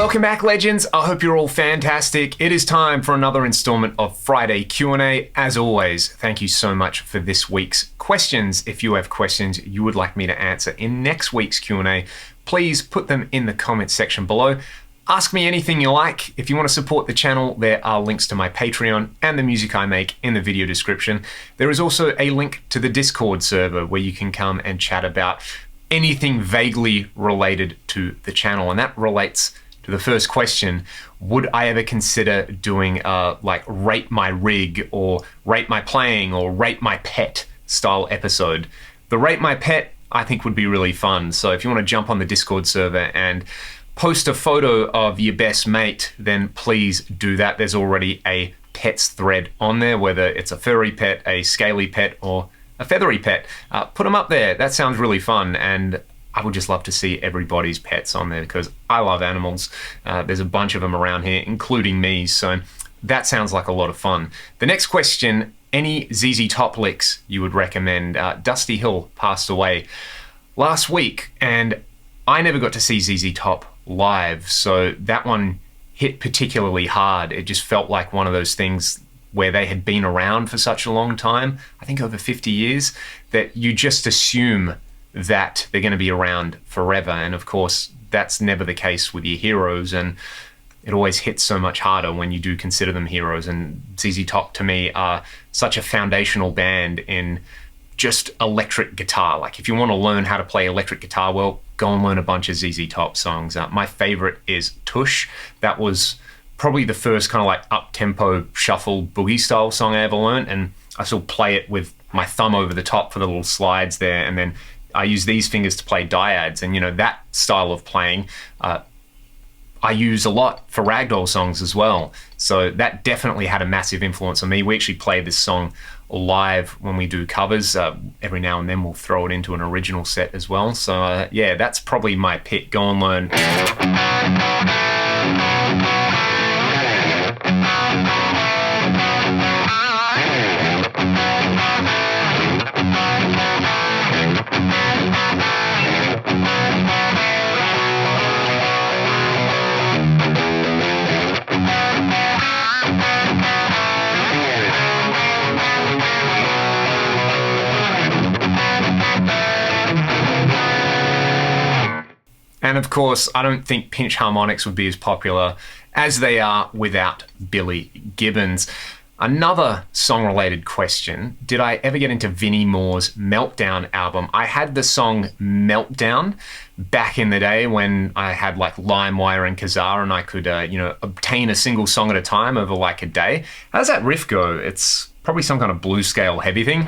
Welcome back, legends. I hope you're all fantastic. It is time for another installment of Friday Q&A. As always, thank you so much for this week's questions. If you have questions you would like me to answer in next week's Q&A, please put them in the comments section below. Ask me anything you like. If you want to support the channel, there are links to my Patreon and the music I make in the video description. There is also a link to the Discord server where you can come and chat about anything vaguely related to the channel. And that relates to the first question: would I ever consider doing like rate my rig or rate my playing or rate my pet style episode? The rate my pet I think would be really fun. So if you want to jump on the Discord server and post a photo of your best mate, then please do that. There's already a pets thread on there, whether it's a furry pet, a scaly pet, or a feathery pet. Put them up there. That sounds really fun, and I would just love to see everybody's pets on there because I love animals. There's a bunch of them around here, including me, so that sounds like a lot of fun. The next question: any ZZ Top licks you would recommend? Dusty Hill passed away last week, and I never got to see ZZ Top live, so that one hit particularly hard. It just felt like one of those things where they had been around for such a long time, I think over 50 years, that you just assume that they're going to be around forever. And of course, that's never the case with your heroes, and it always hits so much harder when you do consider them heroes. And ZZ Top to me are such a foundational band in just electric guitar. Like if you want to learn how to play electric guitar well, go and learn a bunch of ZZ Top songs. My favorite is Tush. That was probably the first kind of like up-tempo shuffle boogie style song I ever learned, and I still play it with my thumb over the top for the little slides there, and then I use these fingers to play dyads. And you know, that style of playing I use a lot for ragdoll songs as well. So that definitely had a massive influence on me. We actually play this song live when we do covers. Every now and then we'll throw it into an original set as well. So yeah, that's probably my pick. Go and learn. And of course, I don't think pinch harmonics would be as popular as they are without Billy Gibbons. Another song-related question: did I ever get into Vinnie Moore's Meltdown album? I had the song Meltdown back in the day when I had like LimeWire and Kazaa, and I could obtain a single song at a time over like a day. How does that riff go? It's probably some kind of blues scale heavy thing.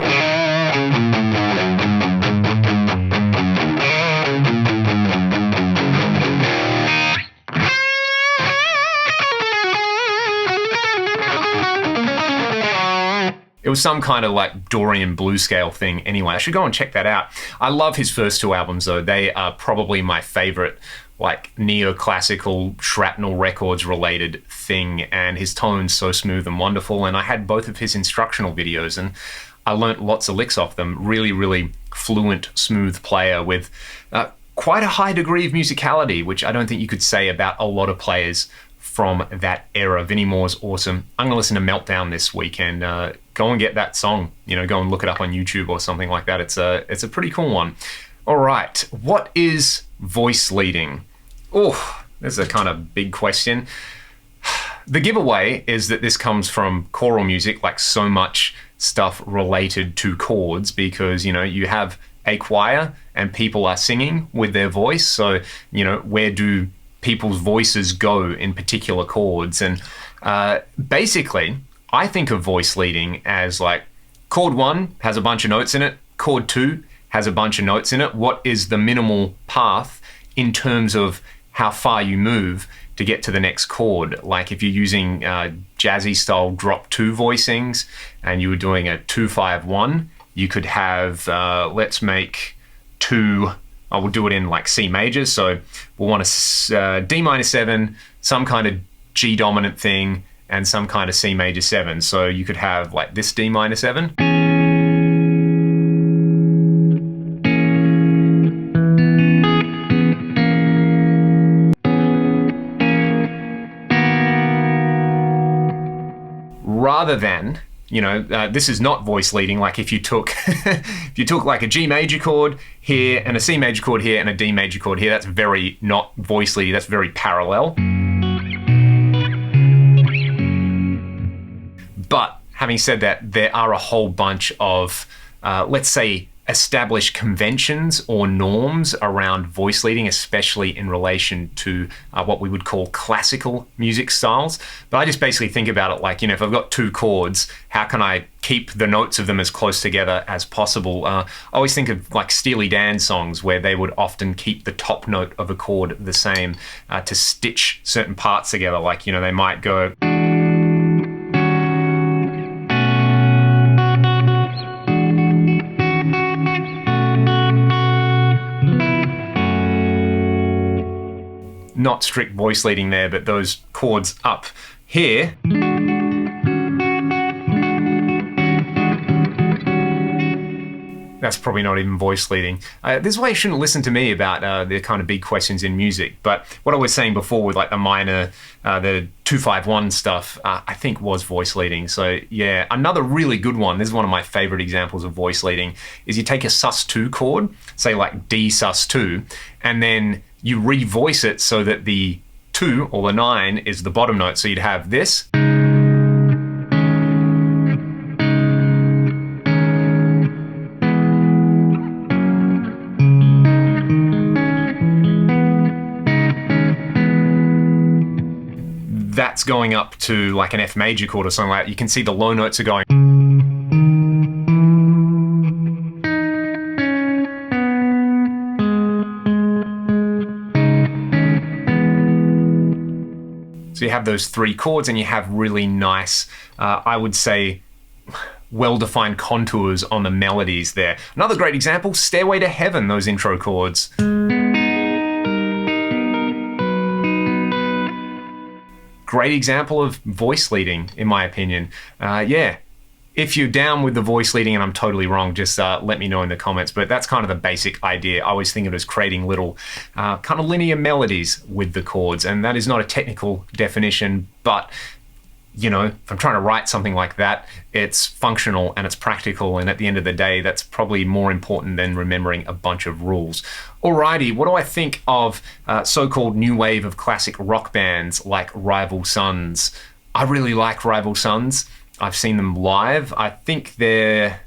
It was some kind of like Dorian blues scale thing. Anyway, I should go and check that out. I love his first two albums though. They are probably my favorite like neoclassical Shrapnel Records related thing, and his tone's so smooth and wonderful. And I had both of his instructional videos and I learnt lots of licks off them. Really, really fluent, smooth player with quite a high degree of musicality, which I don't think you could say about a lot of players from that era. Vinnie Moore's awesome. I'm gonna listen to Meltdown this weekend. Go and get that song. You know, go and look it up on YouTube or something like that. It's a pretty cool one. All right, what is voice leading? Oh, this is a kind of big question. The giveaway is that this comes from choral music, like so much stuff related to chords, because you know, you have a choir and people are singing with their voice. So, you know, where do people's voices go in particular chords? And basically, I think of voice leading as like chord 1 has a bunch of notes in it, chord 2 has a bunch of notes in it. What is the minimal path in terms of how far you move to get to the next chord? Like if you're using jazzy style drop 2 voicings and you were doing a 2-5-1, you could have, let's make 2, I will do it in like C major. So we'll want a D minor 7, some kind of G dominant thing, and some kind of C major 7. So you could have like this D minor 7. rather than, this is not voice leading. Like if you took if you took like a G major chord here and a C major chord here and a D major chord here, that's very not voice leading, that's very parallel. But having said that, there are a whole bunch of, let's say, established conventions or norms around voice leading, especially in relation to what we would call classical music styles. But I just basically think about it like, if I've got two chords, how can I keep the notes of them as close together as possible? I always think of like Steely Dan songs where they would often keep the top note of a chord the same to stitch certain parts together. Like, they might go... Not strict voice leading there, but those chords up here. That's probably not even voice leading. This is why you shouldn't listen to me about the kind of big questions in music. But what I was saying before with like the minor, the 2-5-1 stuff, I think was voice leading. So yeah, another really good one, this is one of my favorite examples of voice leading, is you take a sus2 chord, say like D sus2, and then you revoice it so that the 2 or the 9 is the bottom note. So you'd have this. That's going up to like an F major chord or something like that. You can see the low notes are going. So you have those three chords and you have really nice, I would say, well-defined contours on the melodies there. Another great example, Stairway to Heaven, those intro chords. Great example of voice leading, in my opinion. Yeah. If you're down with the voice leading and I'm totally wrong, just let me know in the comments. But that's kind of the basic idea. I always think of it as creating little kind of linear melodies with the chords. And that is not a technical definition, but if I'm trying to write something like that, it's functional and it's practical. And at the end of the day, that's probably more important than remembering a bunch of rules. Alrighty, what do I think of so-called new wave of classic rock bands like Rival Sons? I really like Rival Sons. I've seen them live. I think their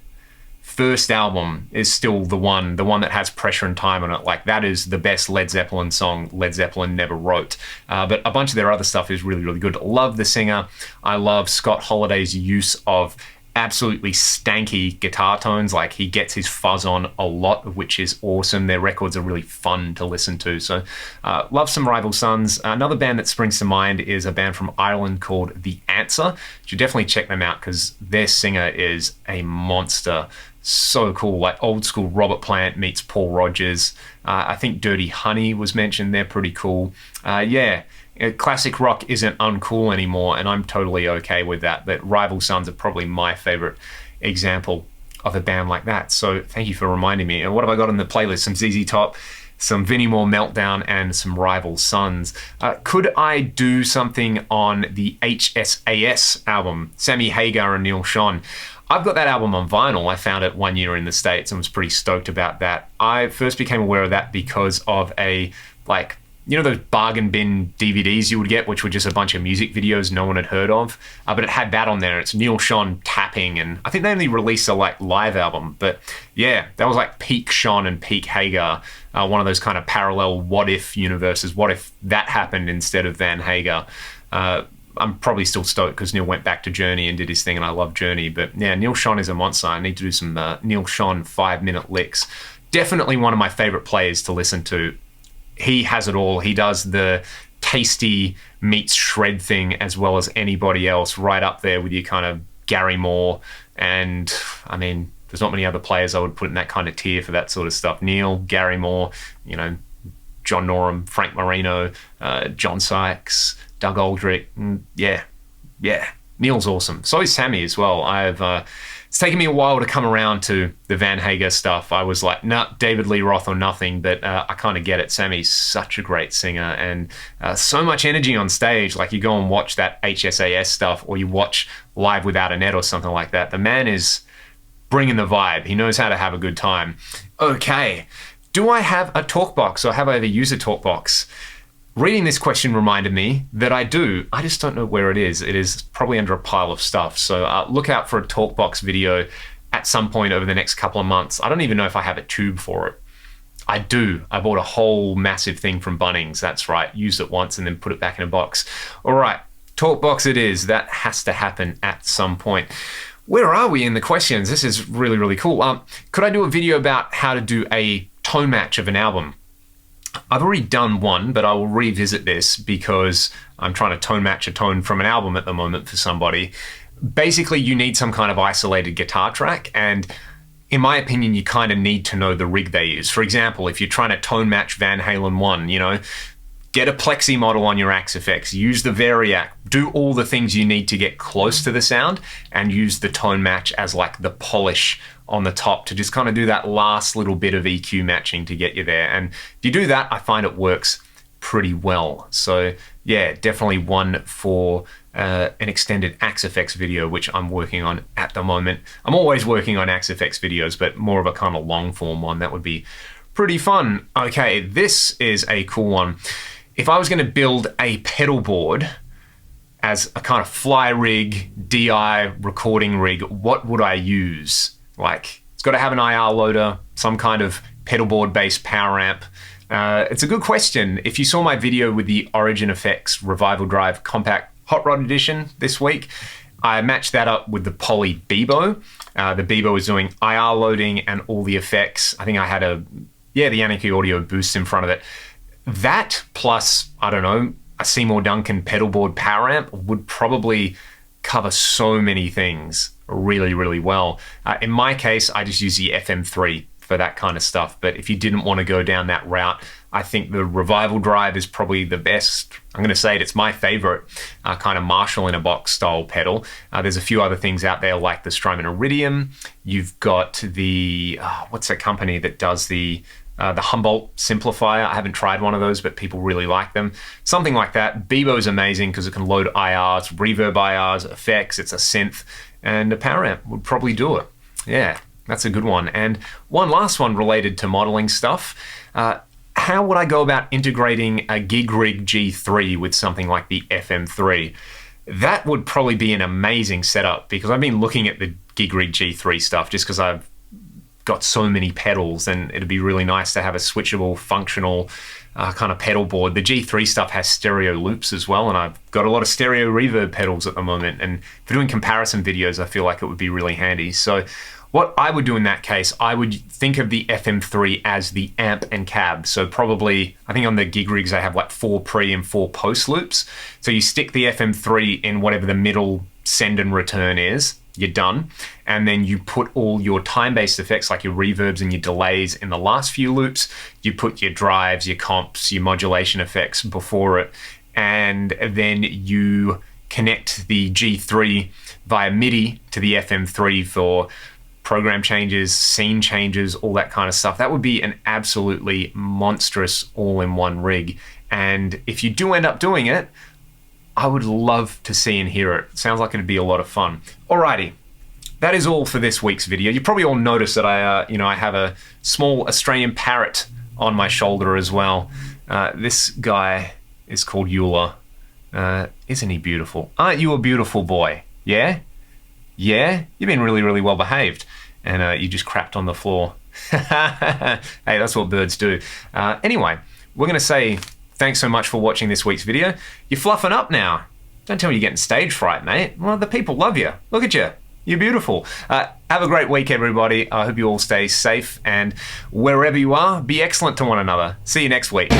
first album is still the one that has Pressure and Time on it. Like, that is the best Led Zeppelin song Led Zeppelin never wrote. But a bunch of their other stuff is really, really good. Love the singer. I love Scott Holiday's use of absolutely stanky guitar tones. Like, he gets his fuzz on a lot, which is awesome. Their records are really fun to listen to. So love some Rival Sons. Another band that springs to mind is a band from Ireland called The Answer. You should definitely check them out because their singer is a monster. So cool, like old school Robert Plant meets Paul Rodgers. I think Dirty Honey was mentioned. They're pretty cool. Yeah. Classic rock isn't uncool anymore, and I'm totally okay with that. But Rival Sons are probably my favorite example of a band like that. So thank you for reminding me. And what have I got on the playlist? Some ZZ Top, some Vinnie Moore Meltdown, and some Rival Sons. Could I do something on the HSAS album, Sammy, Hagar, and Neal, Schon? I've got that album on vinyl. I found it 1 year in the States and was pretty stoked about that. I first became aware of that because of those bargain bin DVDs you would get, which were just a bunch of music videos no one had heard of. But it had that on there. It's Neal, Schon tapping, and I think they only released a live album. But yeah, that was like peak Schon and peak Hagar. One of those kind of parallel what if universes. What if that happened instead of Van Hagar? I'm probably still stoked because Neal went back to Journey and did his thing, and I love Journey. But yeah, Neal Schon is a monster. I need to do some Neal Schon 5-minute licks. Definitely one of my favorite players to listen to. He has it all. He does the tasty meets shred thing as well as anybody else, right up there with your kind of Gary Moore. And I mean, there's not many other players I would put in that kind of tier for that sort of stuff. Neal, Gary Moore, John Norum, Frank Marino, John Sykes, Doug Aldrich. Yeah. Neal's awesome. So is Sammy as well. I've It's taken me a while to come around to the Van Hagar stuff. I was like, nah, David Lee Roth or nothing, but I kind of get it. Sammy's such a great singer and so much energy on stage. Like you go and watch that HSAS stuff or you watch Live Without a Net or something like that. The man is bringing the vibe. He knows how to have a good time. Okay, do I have a talk box or have I ever used a talk box? Reading this question reminded me that I do. I just don't know where it is. It is probably under a pile of stuff. So look out for a talkbox video at some point over the next couple of months. I don't even know if I have a tube for it. I do. I bought a whole massive thing from Bunnings. That's right. Used it once and then put it back in a box. All right, talkbox it is. That has to happen at some point. Where are we in the questions? This is really, really cool. Could I do a video about how to do a tone match of an album? I've already done one, but I will revisit this because I'm trying to tone match a tone from an album at the moment for somebody. Basically, you need some kind of isolated guitar track, and in my opinion, you kind of need to know the rig they use. For example, if you're trying to tone match Van Halen 1, you know, get a plexi model on your Axe-Fx, use the Variac, do all the things you need to get close to the sound, and use the tone match as like the polish on the top to just kind of do that last little bit of EQ matching to get you there. And if you do that, I find it works pretty well. So yeah, definitely one for an extended Axe-Fx video, which I'm working on at the moment. I'm always working on Axe-Fx videos, but more of a kind of long form one. That would be pretty fun. Okay, this is a cool one. If I was going to build a pedal board as a kind of fly rig, DI recording rig, what would I use? Like, it's got to have an IR loader, some kind of pedal board based power amp. It's a good question. If you saw my video with the Origin Effects Revival Drive Compact Hot Rod Edition this week, I matched that up with the Poly Bebo. The Bebo is doing IR loading and all the effects. I think I had the Anarchy Audio boost in front of it. That plus, I don't know, a Seymour Duncan pedal board power amp would probably cover so many things really, really well. In my case, I just use the FM3 for that kind of stuff. But if you didn't want to go down that route, I think the Revival Drive is probably the best. I'm going to say it's my favorite kind of Marshall in a box style pedal. There's a few other things out there like the Strymon Iridium. You've got the, what's that company that does the Humboldt Simplifier. I haven't tried one of those, but people really like them. Something like that. Bebo is amazing because it can load IRs, reverb IRs, effects, it's a synth, and a power amp would probably do it. Yeah, that's a good one. And one last one related to modeling stuff. How would I go about integrating a gig rig G3 with something like the FM3? That would probably be an amazing setup because I've been looking at the gig rig G3 stuff just because I've got so many pedals and it'd be really nice to have a switchable, functional kind of pedal board. The G3 stuff has stereo loops as well, and I've got a lot of stereo reverb pedals at the moment, and for doing comparison videos I feel like it would be really handy. So what I would do in that case, I would think of the FM3 as the amp and cab. So probably, I think on the gig rigs I have like 4 pre and 4 post loops. So you stick the FM3 in whatever the middle send and return is, you're done. And then you put all your time-based effects like your reverbs and your delays in the last few loops. You put your drives, your comps, your modulation effects before it. And then you connect the G3 via MIDI to the FM3 for program changes, scene changes, all that kind of stuff. That would be an absolutely monstrous all-in-one rig. And if you do end up doing it, I would love to see and hear it. Sounds like it'd be a lot of fun. Alrighty, that is all for this week's video. You probably all noticed that I have a small Australian parrot on my shoulder as well. This guy is called Eula. Isn't he beautiful? Aren't you a beautiful boy? Yeah? Yeah? You've been really, really well behaved. And you just crapped on the floor. Hey, that's what birds do. Anyway, we're going to say thanks so much for watching this week's video. You're fluffing up now. Don't tell me you're getting stage fright, mate. Well, the people love you. Look at you. You're beautiful. Have a great week, everybody. I hope you all stay safe, and wherever you are, be excellent to one another. See you next week.